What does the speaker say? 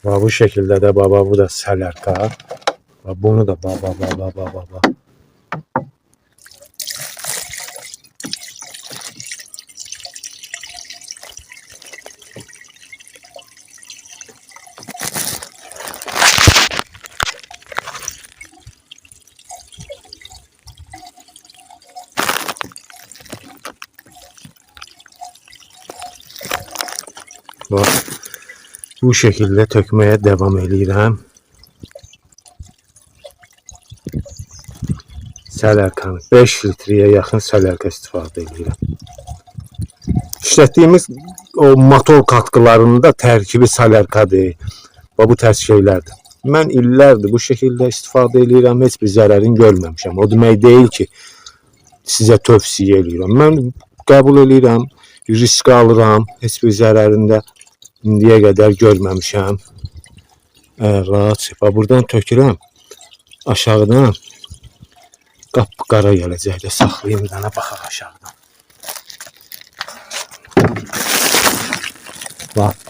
Və bu şəkildə də baba, bu da sələrka. Və bunu da baba. Bu şekilde tökmeye devam edirəm. Sələrkanı 5 litreye yaxın sələrka istifadə edirəm. İşlətdiyimiz o motor katkılarında tərkibi sələrkadır və bu tərz şeylərdir. Mən illərdir bu şekilde istifadə edirəm, heç bir zərərini görməmişəm. O demək deyil ki, sizə tövsiyə edirəm. Mən qəbul edirəm, risk alıram, heç bir zərərində indiyə qədər görməmişəm. Rahat və buradan tökürəm. Aşağıdan qapqara gələcək də saxlayayım, dana baxaq aşağıdan. Bax,